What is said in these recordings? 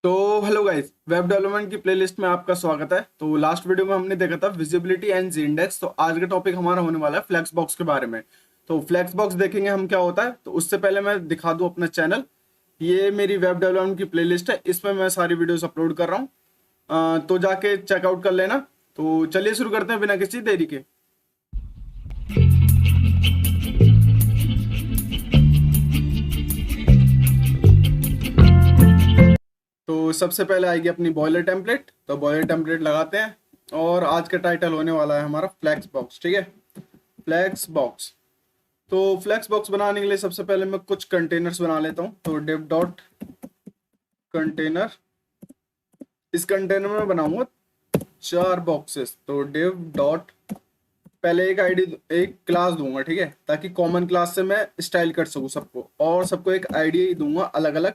तो hello guys, web development की playlist में आपका स्वागत है। तो लास्ट वीडियो में हमने देखा था विजिबिलिटी एंड जी इंडेक्स। तो आज का टॉपिक हमारा होने वाला है फ्लेक्स बॉक्स के बारे में। तो फ्लेक्स बॉक्स देखेंगे हम क्या होता है। तो उससे पहले मैं दिखा दूं अपना चैनल। ये मेरी वेब डेवलपमेंट की प्लेलिस्ट है, इसमें मैं सारी वीडियोस अपलोड कर रहा हूँ। तो जाके चेकआउट कर लेना। तो चलिए शुरू करते हैं बिना किसी देरी के। तो सबसे पहले आएगी अपनी बॉयलर टेम्पलेट। तो बॉयलर टेम्पलेट लगाते हैं और आज का टाइटल होने वाला है हमारा फ्लेक्स बॉक्स। ठीक है, फ्लेक्स बॉक्स। तो फ्लेक्स बॉक्स बनाने के लिए सबसे पहले मैं कुछ कंटेनर्स बना लेता हूँ। तो div डॉट कंटेनर, इस कंटेनर में बनाऊंगा 4 बॉक्सेस। तो div डॉट, पहले एक आईडी एक क्लास दूंगा, ठीक है, ताकि कॉमन क्लास से मैं स्टाइल कर सकूं सबको, और सबको एक आईडी दूंगा अलग अलग,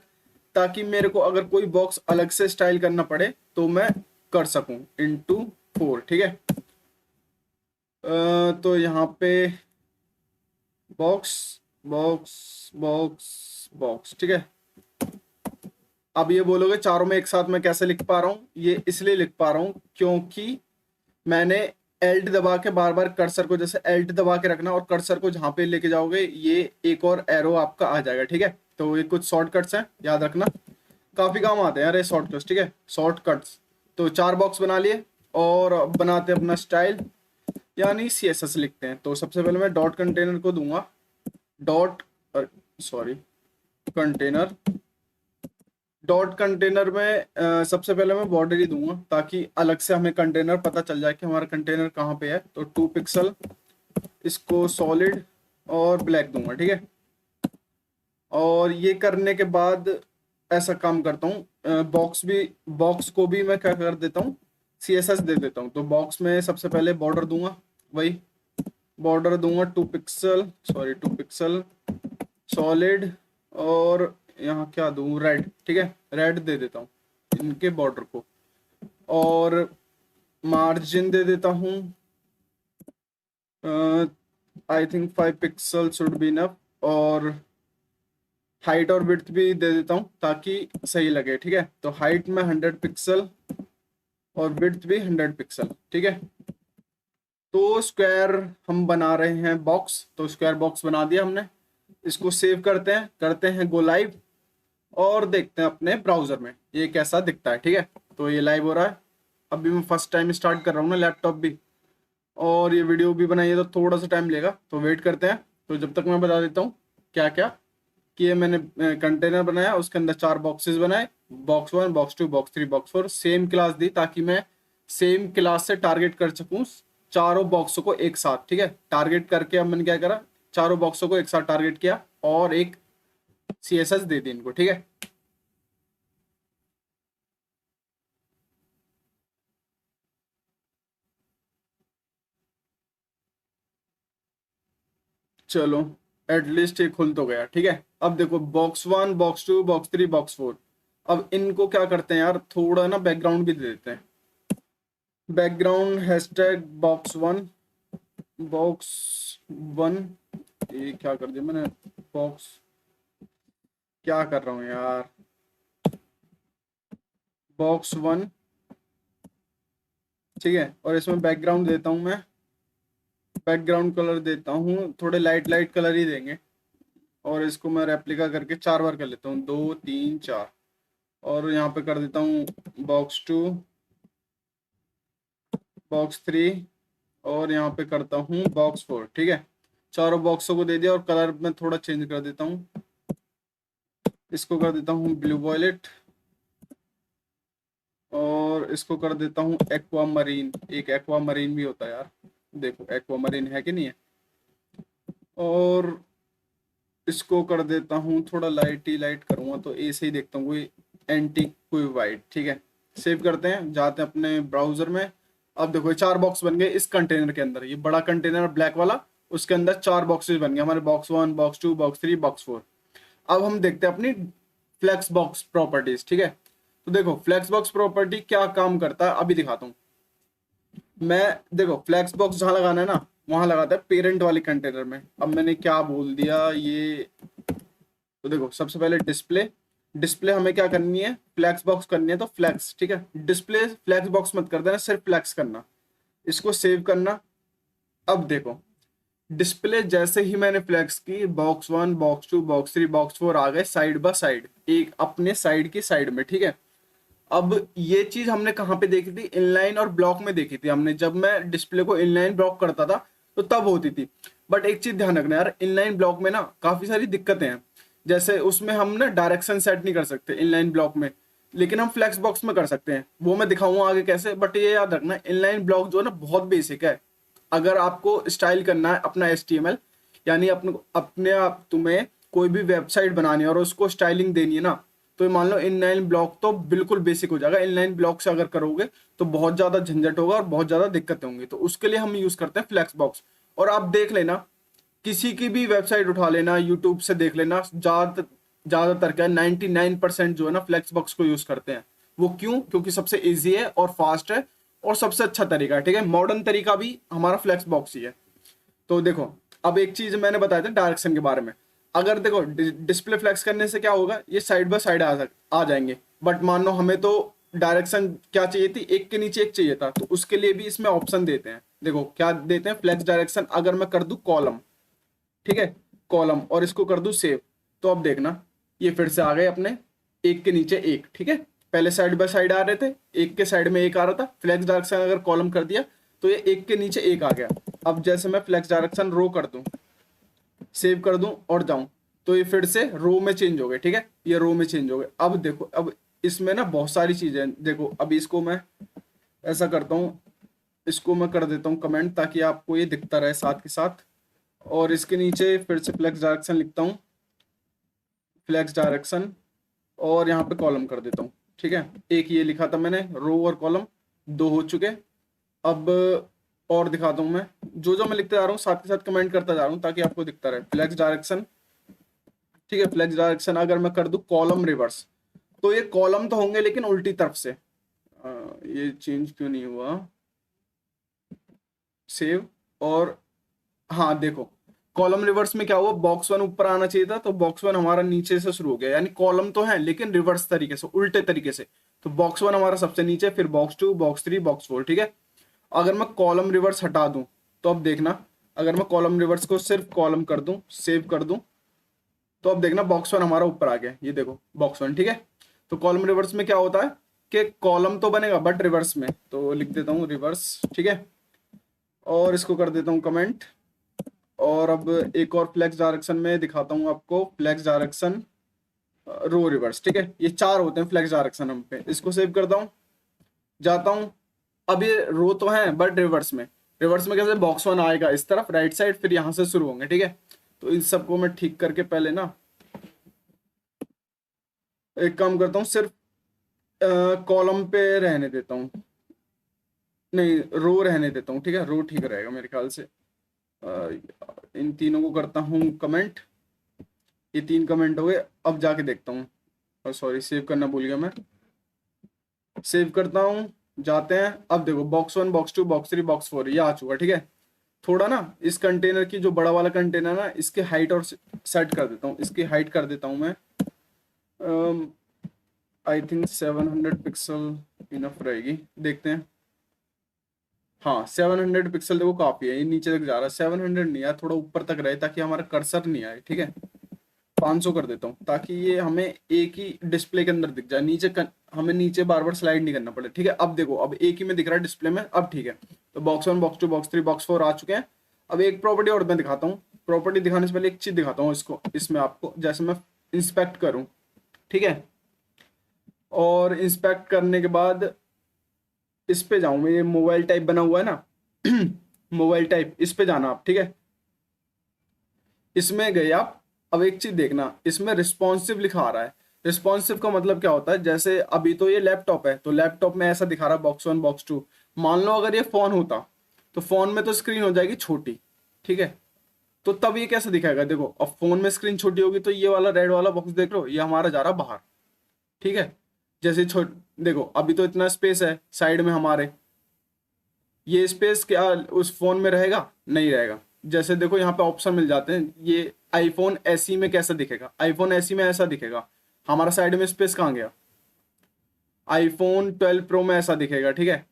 ताकि मेरे को अगर कोई बॉक्स अलग से स्टाइल करना पड़े तो मैं कर सकूं। इनटू 4, ठीक है। तो यहाँ पे बॉक्स बॉक्स बॉक्स बॉक्स, ठीक है। अब ये बोलोगे चारों में एक साथ मैं कैसे लिख पा रहा हूँ। ये इसलिए लिख पा रहा हूँ क्योंकि मैंने एल्ट दबा के बार बार कर्सर को, जैसे एल्ट दबा के रखना, और कर्सर को जहां पे लेके जाओगे ये एक और एरो आपका आ जाएगा, ठीक है। तो ये कुछ शॉर्टकट्स हैं, याद रखना, काफी काम आते हैं यार ये शॉर्टकट्स, ठीक है, शॉर्टकट्स। तो 4 बॉक्स बना लिए और अब बनाते हैं अपना स्टाइल, यानी सीएसएस लिखते हैं। तो सबसे पहले मैं डॉट कंटेनर को दूंगा dot, sorry, container dot container में सबसे पहले मैं बॉर्डर ही दूंगा, ताकि अलग से हमें कंटेनर पता चल जाए कि हमारा कंटेनर कहाँ पे है। तो 2 पिक्सल, इसको सॉलिड और ब्लैक दूंगा, ठीक है। और ये करने के बाद ऐसा काम करता हूँ, बॉक्स को भी मैं क्या कर देता हूँ, सीएसएस दे देता हूँ। तो बॉक्स में सबसे पहले बॉर्डर दूंगा, वही बॉर्डर दूंगा 2 पिक्सल, सॉरी 2 पिक्सल सॉलिड, और यहाँ क्या दूँ, रेड, ठीक है, रेड दे देता हूँ इनके बॉर्डर को। और मार्जिन दे देता हूँ, I think 5 pixel should be enough. और हाइट और विड्थ भी दे देता हूँ ताकि सही लगे, ठीक है। तो हाइट में 100 पिक्सल और विड्थ भी 100 पिक्सल, ठीक है। तो स्क्वायर हम बना रहे हैं बॉक्स, तो स्क्वायर बॉक्स बना दिया हमने। इसको सेव करते हैं गो लाइव, और देखते हैं अपने ब्राउजर में ये कैसा दिखता है, ठीक है। तो ये लाइव हो रहा है। अभी मैं फर्स्ट टाइम स्टार्ट कर रहा हूँ ना लैपटॉप भी, और ये वीडियो भी बनाई है, तो थोड़ा सा टाइम लेगा, तो वेट करते हैं। तो जब तक मैं बता देता हूँ क्या क्या कि ये मैंने कंटेनर बनाया, उसके अंदर 4 बॉक्सेस बनाए, box 1, box 2, box 3, box 4, same class दी ताकि मैं सेम क्लास से टारगेट कर सकूं चारों बॉक्सों को एक साथ, ठीक है। टारगेट करके अब मैंने क्या करा, चारों बॉक्सों को एक साथ टारगेट किया और एक सीएसएस दे दी इनको, ठीक है। चलो, एटलीस्ट ये खुल तो गया, ठीक है। अब देखो बॉक्स 1, बॉक्स 2, बॉक्स 3, बॉक्स 4, अब इनको क्या करते हैं यार, थोड़ा ना बैकग्राउंड भी दे देते हैं। बैकग्राउंड हैशटैग बॉक्स 1, ये क्या कर दिया मैंने, बॉक्स, क्या कर रहा हूँ यार, बॉक्स 1, ठीक है। और इसमें बैकग्राउंड देता हूँ मैं, बैकग्राउंड कलर देता हूँ, थोड़े लाइट लाइट कलर ही देंगे। और इसको मैं रेप्लिका करके 4 बार कर लेता हूँ, 2, 3, 4। और यहाँ पे कर देता हूँ बॉक्स 2, बॉक्स 3, और यहाँ पे करता हूँ बॉक्स 4, ठीक है। चारों बॉक्सों को दे दिया, और कलर में थोड़ा चेंज कर देता हूँ, इसको कर देता हूँ ब्लू वॉयलेट, और इसको कर देता हूँ एक्वा मरीन। एक एक्वा मरीन भी होता है यार, देखो एक्वा मरीन है कि नहीं है। और इसको कर देता हूँ थोड़ा लाइट ही लाइट करूँगा, तो ऐसे ही देखता हूँ, कोई एंटी कोई वाइट, ठीक है। सेव करते हैं, जाते हैं अपने ब्राउजर में। अब देखो ये 4 बॉक्स बन गए इस कंटेनर के अंदर, ये बड़ा कंटेनर ब्लैक वाला, उसके अंदर 4 बॉक्सेस बन गए हमारे, बॉक्स 1, बॉक्स 2, बॉक्स 3, बॉक्स 4। अब हम देखते हैं अपनी फ्लेक्स बॉक्स प्रॉपर्टीज, ठीक है। तो देखो फ्लेक्स बॉक्स प्रॉपर्टी क्या काम करता है अभी दिखाता हूँ मैं। देखो फ्लेक्स बॉक्स जहां लगाना है ना, वहां लगाता है पेरेंट वाले कंटेनर में। अब मैंने क्या बोल दिया ये, तो देखो सबसे पहले डिस्प्ले, डिस्प्ले हमें क्या करनी है, फ्लैक्स बॉक्स करनी है, तो फ्लैक्स, ठीक है। डिस्प्ले फ्लैक्स बॉक्स मत कर देना, सिर्फ फ्लैक्स करना, इसको सेव करना। अब देखो डिस्प्ले जैसे ही मैंने फ्लैक्स की, बॉक्स 1 बॉक्स 2 बॉक्स 3 बॉक्स 4 आ गए साइड बाय साइड, एक अपने साइड की साइड में, ठीक है। अब ये चीज हमने कहाँ पे देखी थी, इनलाइन और ब्लॉक में देखी थी हमने, जब मैं डिस्प्ले को इनलाइन ब्लॉक करता था तो तब होती थी। बट एक चीज ध्यान रखना यार, इनलाइन ब्लॉक में ना काफी सारी दिक्कतें हैं। जैसे उसमें हम ना डायरेक्शन सेट नहीं कर सकते इनलाइन ब्लॉक में, लेकिन हम फ्लेक्स बॉक्स में कर सकते हैं, वो मैं दिखाऊंगा आगे कैसे। बट ये याद रखना इनलाइन ब्लॉक जो है ना बहुत बेसिक है। अगर आपको स्टाइल करना है अपना HTML, यानी अपने आप तुम्हें कोई भी वेबसाइट बनानी है और उसको स्टाइलिंग देनी है ना, तो मान लो इनलाइन ब्लॉक तो बिल्कुल बेसिक हो जाएगा। इनलाइन ब्लॉक से अगर करोगे तो बहुत ज्यादा झंझट होगा और बहुत ज्यादा दिक्कतें होंगी, तो उसके लिए हम यूज करते हैं फ्लैक्स बॉक्स। और आप देख लेना, किसी की भी वेबसाइट उठा लेना, यूट्यूब से देख लेना, ज्यादातर क्या 99% जो है ना फ्लैक्स बॉक्स को यूज करते हैं। वो क्यों? क्योंकि सबसे इजी है और फास्ट है और सबसे अच्छा तरीका है, ठीक है। मॉडर्न तरीका भी हमारा फ्लैक्स बॉक्स ही है। तो देखो अब एक चीज मैंने बताया था डायरेक्शन के बारे में। अगर देखो डिस्प्ले फ्लैक्स करने से क्या होगा, ये साइड बाय साइड आ जाएंगे। बट मान लो हमें तो डायरेक्शन क्या चाहिए थी, एक के नीचे एक चाहिए था, तो उसके लिए भी इसमें ऑप्शन देते हैं। देखो क्या देते हैं, फ्लैक्स डायरेक्शन। अगर मैं कर दूं कॉलम, ठीक है, कॉलम, और इसको कर दूं सेव, तो अब देखना ये फिर से आ गए अपने एक के नीचे एक, ठीक है। पहले साइड बाय साइड आ रहे थे, एक के साइड में एक आ रहा था। फ्लैक्स डायरेक्शन अगर कॉलम कर दिया तो ये एक के नीचे एक आ गया। अब जैसे मैं फ्लैक्स डायरेक्शन रो कर दूं, सेव कर दूं और जाऊं, तो ये फिर से रो में चेंज हो गए, ठीक है, ये रो में चेंज हो गए। अब देखो अब इसमें ना बहुत सारी चीजें हैं। देखो अभी इसको मैं ऐसा करता हूँ, इसको मैं कर देता हूँ कमेंट ताकि आपको ये दिखता रहे साथ के साथ। और इसके नीचे फिर से फ्लैक्स डायरेक्शन लिखता हूँ, फ्लैक्स डायरेक्शन, और यहाँ पे कॉलम कर देता हूँ, ठीक है। एक ये लिखा था मैंने, रो और कॉलम दो हो चुके। अब और दिखाता हूँ मैं, जो जो मैं लिखते जा रहा हूँ साथ के साथ कमेंट करता जा रहा हूँ ताकि आपको दिखता रहे। फ्लैक्स डायरेक्शन, ठीक है, फ्लैक्स डायरेक्शन अगर मैं कर दूं कॉलम रिवर्स, तो ये कॉलम तो होंगे लेकिन उल्टी तरफ से। ये चेंज क्यों नहीं हुआ, सेव, और हाँ देखो कॉलम रिवर्स में क्या हुआ, बॉक्स 1 ऊपर आना चाहिए था, तो बॉक्स 1 हमारा नीचे से शुरू हो गया, यानी कॉलम तो है लेकिन रिवर्स तरीके से, उल्टे तरीके से। तो बॉक्स 1 हमारा सबसे नीचे, फिर बॉक्स 2 बॉक्स 3 बॉक्स 4, ठीक है। अगर मैं कॉलम रिवर्स हटा दूं, तो अब देखना, अगर मैं कॉलम रिवर्स को सिर्फ कॉलम कर दूं, सेव कर दूं, तो अब देखना बॉक्स 1 हमारा ऊपर आ गया, ये देखो बॉक्स 1, ठीक है। तो कॉलम रिवर्स में क्या होता है कि कॉलम तो बनेगा बट रिवर्स में, तो लिख देता हूँ रिवर्स, ठीक है, और इसको कर देता हूँ कमेंट। और अब एक और फ्लैक्स डायरेक्शन में दिखाता हूँ आपको, फ्लैक्स डायरेक्शन रो रिवर्स, ठीक है। ये 4 होते हैं फ्लैक्स डायरेक्शन हम पे। इसको सेव करता हूँ, जाता हूँ। अब ये रो तो है बट रिवर्स में, रिवर्स में कैसे, बॉक्स 1 आएगा इस तरफ राइट साइड, फिर यहाँ से शुरू होंगे, ठीक है। तो इन सबको मैं ठीक करके पहले ना एक काम करता हूँ, सिर्फ कॉलम पे रहने देता हूँ, नहीं रो रहने देता हूँ, ठीक है, रो ठीक रहेगा मेरे ख्याल से। इन तीनों को करता हूँ कमेंट, ये 3 कमेंट हो गए। अब जाके देखता हूँ, सॉरी सेव करना भूल गया मैं, सेव करता हूँ, जाते हैं। अब देखो बॉक्स 1 बॉक्स 2 बॉक्स 3 बॉक्स 4 ये आ चुका, ठीक है। थोड़ा ना इस कंटेनर की, जो बड़ा वाला कंटेनर ना, इसके हाइट और सेट कर देता हूँ, इसकी हाइट कर देता हूँ मैं, आई थिंक 700 पिक्सल इनफ रहेगी, देखते हैं। हाँ 700 पिक्सल देखो काफी है, ये नीचे तक जा रहा है, 700 नहीं यार, थोड़ा ऊपर तक रहे ताकि हमारा कर्सर नहीं आए, ठीक है। 500 कर देता हूँ ताकि ये हमें एक ही डिस्प्ले के अंदर दिख जाए, हमें नीचे बार बार स्लाइड नहीं करना पड़े, ठीक है। अब देखो अब एक ही में दिख रहा है डिस्प्ले में, अब ठीक है। तो बॉक्स 1 बॉक्स 2 बॉक्स 3 बॉक्स 4 आ चुके हैं। अब एक प्रॉपर्टी और मैं दिखाता हूँ, प्रॉपर्टी दिखाने से पहले एक चीज दिखाता हूँ इसको, इसमें आपको जैसे मैं इंस्पेक्ट करूँ, ठीक है, और इंस्पेक्ट करने के बाद इस पे जाऊं मैं, ये मोबाइल टाइप बना हुआ है ना मोबाइल टाइप, इस पे जाना आप, ठीक है। इसमें गए आप, अब एक चीज देखना, इसमें रिस्पॉन्सिव लिखा आ रहा है। रिस्पॉन्सिव का मतलब क्या होता है, जैसे अभी तो ये लैपटॉप है, तो लैपटॉप में ऐसा दिखा रहा है बॉक्स 1 बॉक्स 2। मान लो अगर ये फोन होता, तो फोन में तो स्क्रीन हो जाएगी छोटी, ठीक है। तो तब ये कैसे दिखाएगा, देखो अब फोन में स्क्रीन छोटी होगी तो ये वाला रेड वाला बॉक्स देख लो, ये हमारा जा रहा बाहर, ठीक है। जैसे छोट देखो अभी तो इतना स्पेस है साइड में हमारे, ये स्पेस क्या उस फोन में रहेगा, नहीं रहेगा। जैसे देखो यहाँ पे ऑप्शन मिल जाते हैं, ये आईफोन एसई में कैसा दिखेगा, आईफोन एसई में ऐसा दिखेगा। हमारा साइड में स्पेस कहाँ गया? आईफोन 12 प्रो में ऐसा दिखेगा, ठीक है,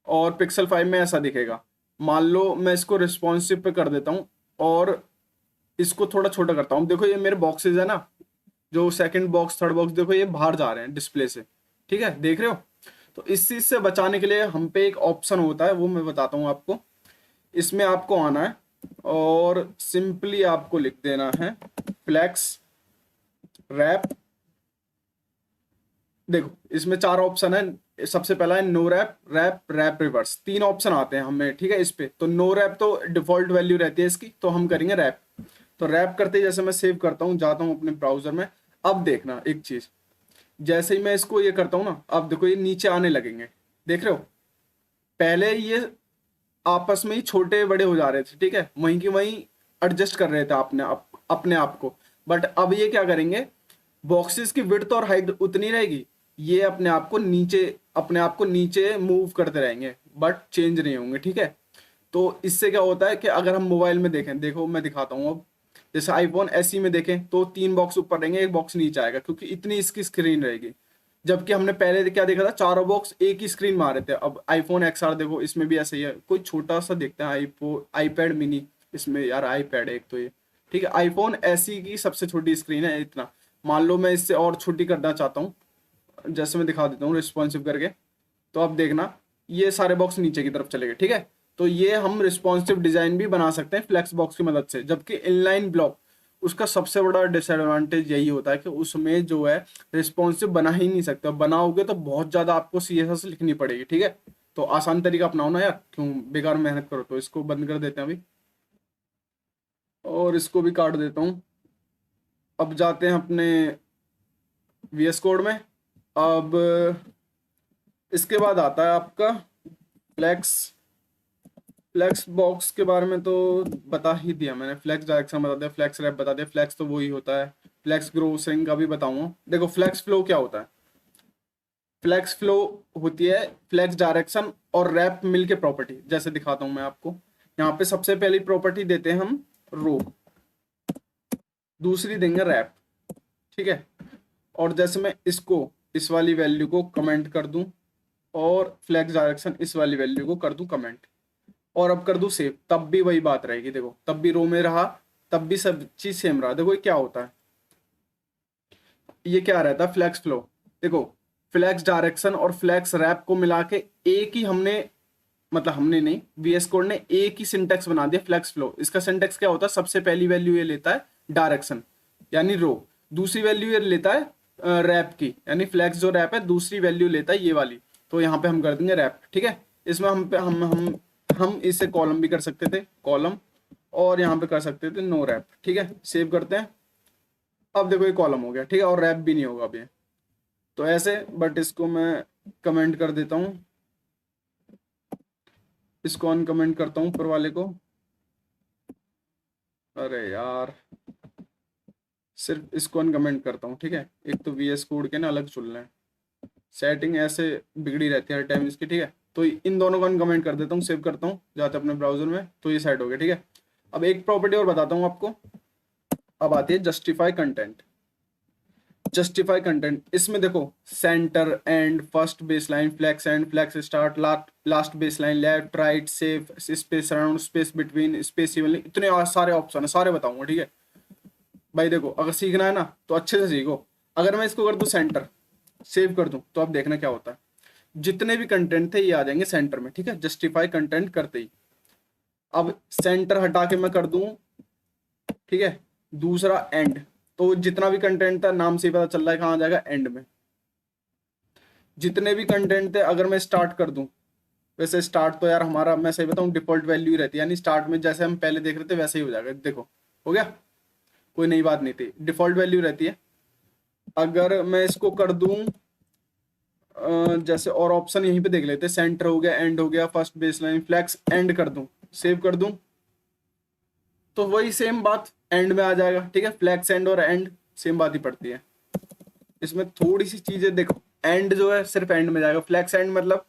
और पिक्सल 5 में ऐसा दिखेगा। मान लो मैं इसको रिस्पॉन्सिव पे कर देता हूँ और इसको थोड़ा छोटा करता हूँ। देखो ये मेरे बॉक्सेज है ना, जो सेकंड बॉक्स थर्ड बॉक्स, देखो ये बाहर जा रहे हैं डिस्प्ले से, ठीक है, देख रहे हो? तो इस चीज से बचाने के लिए हम पे एक ऑप्शन होता है, वो मैं बताता हूँ आपको। इसमें आपको आना है और सिंपली आपको लिख देना है फ्लेक्स रैप। देखो इसमें 4 ऑप्शन है। सबसे पहला है no wrap, wrap, wrap reverse, 3 option आते हैं हमें, ठीक है। इस पे तो नो रैप तो डिफॉल्ट वैल्यू रहती है इसकी, तो हम करेंगे रैप। तो रैप करते ही जैसे मैं सेव करता हूँ, जाता हूँ अपने ब्राउजर में। अब देखना एक चीज, जैसे ही मैं इसको ये करता हूँ ना, अब देखो ये नीचे आने लगेंगे, देख रहे हो? पहले ये आपस में ही छोटे बड़े हो जा रहे थे, ठीक है, वहीं की वहीं एडजस्ट कर रहे थे अपने आप को। बट अब ये क्या करेंगे, बॉक्सेस की विड्थ और हाइट उतनी रहेगी, ये अपने आप को नीचे मूव करते रहेंगे, बट चेंज नहीं होंगे, ठीक है। तो इससे क्या होता है कि अगर हम मोबाइल में देखें, देखो मैं दिखाता हूँ अब, जैसे आईफोन एसई में देखें तो 3 बॉक्स ऊपर रहेंगे, 1 बॉक्स नीचे आएगा, क्योंकि इतनी इसकी स्क्रीन रहेगी। जबकि हमने पहले क्या देखा था, चारों बॉक्स एक ही स्क्रीन में आ रहे थे। अब आईफोन एक्सआर देखो, इसमें भी ऐसा ही है। कोई छोटा सा देखते हैं आईपैड मिनी, इसमें यार आईपैड है एक तो ये, ठीक है। आईफोन एसई की सबसे छोटी स्क्रीन है इतना। मान लो मैं इससे और छोटी करना चाहता हूँ, जैसे मैं दिखा देता हूँ रिस्पॉन्सिव करके, तो अब देखना ये सारे बॉक्स नीचे की तरफ चले गए, ठीक है। तो ये हम रिस्पॉन्सिव डिजाइन भी बना सकते हैं फ्लेक्स बॉक्स की मदद से। जबकि इनलाइन ब्लॉक, उसका सबसे बड़ा डिसएडवांटेज यही होता है कि उसमें जो है रिस्पॉन्सिव बना ही नहीं सकते। बनाओगे तो बहुत ज्यादा आपको सीएसएस लिखनी पड़ेगी, ठीक है। तो आसान तरीका अपनाओ ना यार, क्यों बेकार मेहनत करो। तो इसको बंद कर देते हैं अभी, और इसको भी काट देता हूँ। अब जाते हैं अपने वीएस कोड में। अब इसके बाद आता है आपका फ्लेक्स। फ्लेक्स बॉक्स के बारे में तो बता ही दिया मैंने, फ्लेक्स डायरेक्शन बता दिया, फ्लेक्स रैप बता दिया, फ्लेक्स तो वही होता है। फ्लेक्स ग्रो स्विंग का भी बताऊंगा। देखो फ्लेक्स फ्लो क्या होता है, फ्लेक्स फ्लो होती है फ्लेक्स डायरेक्शन और रैप मिलके प्रॉपर्टी। जैसे दिखाता हूं मैं आपको, यहाँ पे सबसे पहली प्रॉपर्टी देते हैं हम रो, दूसरी देंगे रैप, ठीक है। और जैसे मैं इसको, इस वाली वैल्यू को कमेंट कर दूं, और फ्लेक्स डायरेक्शन इस वाली वैल्यू को कर दूं कमेंट, और अब कर दूं सेव, तब भी वही बात रहेगी। देखो तब भी रो में रहा, तब भी सब चीज सेम रहा। देखो ये क्या होता है, ये क्या रहता है फ्लेक्स फ्लो। देखो फ्लेक्स डायरेक्शन और फ्लेक्स रैप को मिला के एक ही हमने, मतलब हमने नहीं, वीएस कोड ने एक ही सिंटेक्स बना दिया फ्लेक्स फ्लो। इसका सिंटेक्स क्या होता है, सबसे पहली वैल्यू ये लेता है डायरेक्शन यानी रो, दूसरी वैल्यू ये लेता है रैप की, यानी फ्लेक्स जो रैप है दूसरी वैल्यू लेता है ये वाली। तो यहाँ पे हम कर देंगे रैप, ठीक है। इसमें हम पे हम इसे कॉलम भी कर सकते थे, कॉलम, और यहाँ पे कर सकते थे नो रैप, ठीक है। सेव करते हैं। अब देखो ये कॉलम हो गया, ठीक है, और रैप भी नहीं होगा अभी। तो ऐसे, बट इसको मैं कमेंट कर देता हूँ, इसको अनकमेंट करता हूँ ऊपर वाले को। अरे यार, सिर्फ इसको अनकमेंट करता हूँ, ठीक है। एक तो वीएस कोड के ना अलग चुनना है, सेटिंग ऐसे बिगड़ी रहती है हर टाइम इसकी, ठीक है। तो इन दोनों को अनकमेंट कर देता हूँ, सेव करता हूँ, जाते अपने ब्राउजर में, तो ये सेट हो गया, ठीक है। अब एक प्रॉपर्टी और बताता हूँ आपको। अब आती है जस्टिफाई कंटेंट। जस्टिफाई कंटेंट, इसमें देखो centre, end, first baseline, flex end, flex start, last baseline, left, right, safe, space around, space between, space evenly, इतने सारे ऑप्शन है, सारे बताऊंगा, ठीक है भाई। देखो अगर सीखना है ना तो अच्छे से सीखो। अगर मैं इसको कर दूं सेंटर, सेव कर दूं, तो अब देखना क्या होता है, जितने भी कंटेंट थे ये आ जाएंगे सेंटर में, ठीक है, जस्टिफाई कंटेंट करते ही। अब सेंटर हटा के मैं कर दूं, ठीक है, दूसरा एंड, तो जितना भी कंटेंट था नाम से ही पता चल रहा है कहाँ जाएगा, एंड में। जितने भी कंटेंट थे अगर मैं स्टार्ट कर दूं, वैसे स्टार्ट तो यार हमारा, मैं सही बताऊं, डिफॉल्ट वैल्यू ही रहती है, यानी स्टार्ट में जैसे हम पहले देख रहे थे वैसे ही हो जाएगा। देखो हो गया, कोई नई बात नहीं थी, डिफॉल्ट वैल्यू रहती है। अगर मैं इसको कर दूं जैसे, और ऑप्शन यहीं पे देख लेते, सेंटर हो गया, एंड हो गया, first baseline, flex end कर दूं, सेव कर दूं, तो वही सेम बात एंड में आ जाएगा, ठीक है। फ्लैक्स एंड और एंड सेम बात ही पड़ती है। इसमें थोड़ी सी चीजें देखो, एंड जो है सिर्फ एंड में जाएगा, फ्लैक्स एंड मतलब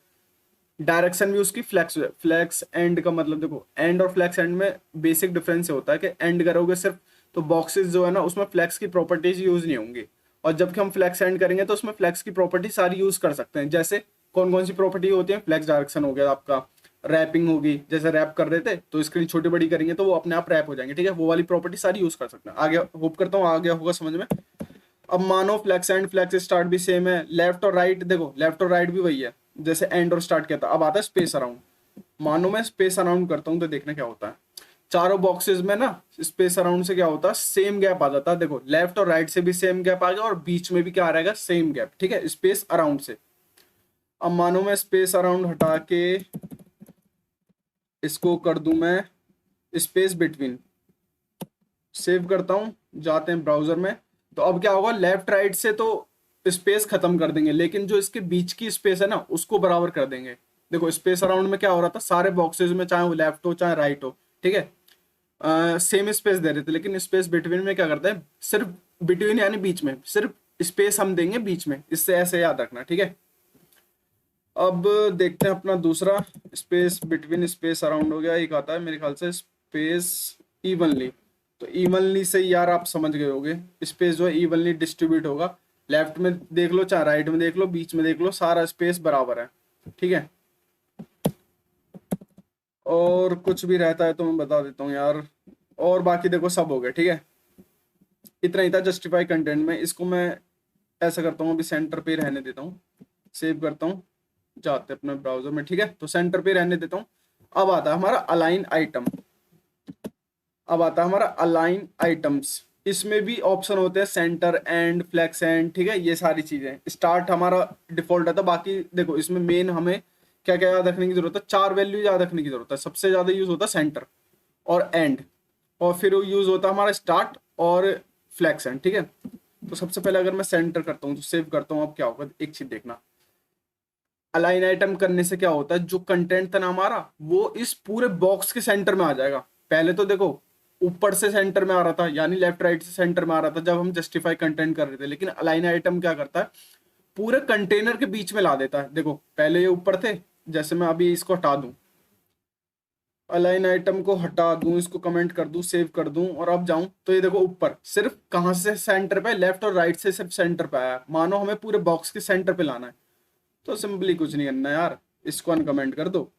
डायरेक्शन भी उसकी फ्लैक्स, फ्लैक्स एंड का मतलब देखो, एंड और फ्लैक्स एंड में बेसिक डिफरेंस होता है कि एंड करोगे सिर्फ तो बॉक्सेस जो है ना उसमें फ्लैक्स की प्रॉपर्टीज यूज नहीं होंगी, और जबकि हम फ्लेक्स एंड करेंगे तो उसमें फ्लेक्स की प्रॉपर्टी सारी यूज कर सकते हैं। जैसे कौन कौन सी प्रॉपर्टी होती है, फ्लेक्स डायरेक्शन हो गया आपका, रैपिंग होगी, जैसे रैप कर रहे थे तो स्क्रीन छोटी बड़ी करेंगे तो वो अपने आप रैप हो जाएंगे, ठीक है, वो वाली प्रॉपर्टी सारी यूज कर सकते हैं। आगे होप करता हूँ आ गया होगा समझ में। अब मानो फ्लेक्स एंड फ्लेक्स स्टार्ट भी सेम है, लेफ्ट और राइट, देखो लेफ्ट और राइट भी वही है जैसे एंड और स्टार्ट किया था। अब आता है स्पेस अराउंड। मानो मैं स्पेस अराउंड करता हूँ तो देखना क्या होता है, चारों बॉक्सेस में ना स्पेस अराउंड से क्या होता है, सेम गैप आ जाता है। देखो लेफ्ट और राइट से भी सेम गैप आ गया और बीच में भी क्या आ रहेगा, सेम गैप, ठीक है, स्पेस अराउंड से। अब मानो मैं स्पेस अराउंड हटा के इसको कर दूं मैं स्पेस बिटवीन, सेव करता हूं, जाते हैं ब्राउजर में। तो अब क्या होगा, लेफ्ट राइट से तो स्पेस खत्म कर देंगे, लेकिन जो इसके बीच की स्पेस है ना उसको बराबर कर देंगे। देखो स्पेस अराउंड में क्या हो रहा था, सारे बॉक्सेस में चाहे वो लेफ्ट हो चाहे राइट हो, ठीक है, सेम स्पेस दे रहे थे, लेकिन स्पेस बिटवीन में क्या करता है, सिर्फ बिटवीन यानी बीच में, सिर्फ स्पेस हम देंगे बीच में, इससे ऐसे याद रखना, ठीक है। अब देखते हैं अपना दूसरा, स्पेस बिटवीन स्पेस अराउंड हो गया, एक आता है मेरे ख्याल से स्पेस इवनली। तो इवनली से यार आप समझ गए होगे, स्पेस जो है इवनली डिस्ट्रीब्यूट होगा, लेफ्ट में देख लो चाहे राइट में देख लो, बीच में देख लो, सारा स्पेस बराबर है, ठीक है। और कुछ भी रहता है तो मैं बता देता हूँ यार, और बाकी देखो सब हो गया, ठीक है। इतना ही था जस्टिफाई कंटेंट में। इसको मैं ऐसा करता हूँ, अभी सेंटर पे रहने देता हूँ, सेव करता हूँ, जाते अपने ब्राउजर में, ठीक है। तो सेंटर पे रहने देता हूँ। अब आता है हमारा अलाइन आइटम, अब आता है हमारा अलाइन आइटम्स। इसमें भी ऑप्शन होते हैं सेंटर एंड फ्लेक्स एंड, ठीक है, ये सारी चीजें। स्टार्ट हमारा डिफॉल्ट है, तो बाकी देखो इसमें मेन हमें क्या क्या याद रखने की जरूरत है, 4 वैल्यू याद रखने की जरूरत है। सबसे ज्यादा यूज होता है सेंटर और एंड, और फिर यूज होता है हमारा स्टार्ट और फ्लेक्स एंड, ठीक है। तो सबसे पहले अगर मैं सेंटर करता हूँ तो सेव करता हूँ, अब क्या होगा एक चीज देखना, अलाइन आइटम करने से क्या होता है, जो कंटेंट था ना हमारा वो इस पूरे बॉक्स के सेंटर में आ जाएगा। पहले तो देखो ऊपर से सेंटर में आ रहा था, यानी लेफ्ट राइट से सेंटर में आ रहा था जब हम जस्टिफाई कंटेंट कर रहे थे, लेकिन अलाइन आइटम क्या करता है, पूरे कंटेनर के बीच में ला देता है। देखो पहले ये ऊपर थे, जैसे मैं अभी इसको हटा दूं, अलाइन आइटम को हटा दूं, इसको कमेंट कर दूं, सेव कर दूं, और अब जाऊं तो ये देखो ऊपर सिर्फ कहां से सेंटर पे, लेफ्ट और राइट से सिर्फ सेंटर पे आया। मानो हमें पूरे बॉक्स के सेंटर पे लाना है, तो सिंपली कुछ नहीं करना यार, इसको अनकमेंट कर दो,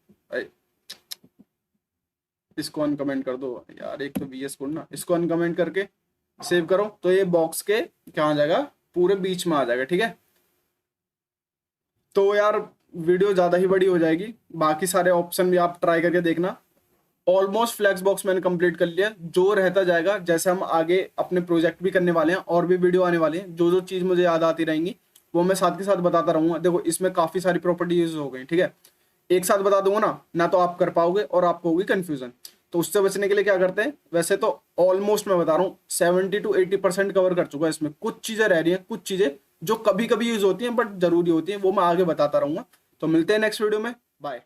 इसको अनकमेंट कर दो यार, एक तो VS कोड ना, इसको अनकमेंट करके सेव करो, तो ये बॉक्स के क्या आ जाएगा, पूरे बीच में आ जाएगा, ठीक है। तो यार वीडियो ज़्यादा ही बड़ी हो जाएगी, बाकी सारे ऑप्शन भी आप ट्राई करके देखना। ऑलमोस्ट फ्लैक्स बॉक्स मैंने कंप्लीट कर लिया, जो रहता जाएगा जैसे हम आगे अपने प्रोजेक्ट भी करने वाले हैं और भी वीडियो आने वाले हैं, जो जो चीज़ मुझे याद आती रहेंगी वो मैं साथ के साथ बताता रहूंगा। देखो इसमें काफ़ी सारी प्रॉपर्टीज हो गई, ठीक है, एक साथ बता दूंगा ना तो आप कर पाओगे और आपको होगी कंफ्यूजन। तो उससे बचने के लिए क्या करते हैं, वैसे तो ऑलमोस्ट मैं बता रहा हूँ 70 to 80% कवर कर चुका है। इसमें कुछ चीज़ें रह रही हैं, कुछ चीज़ें जो कभी कभी यूज होती हैं बट जरूरी होती हैं, वो मैं आगे बताता रहूंगा। तो मिलते हैं नेक्स्ट वीडियो में, बाय।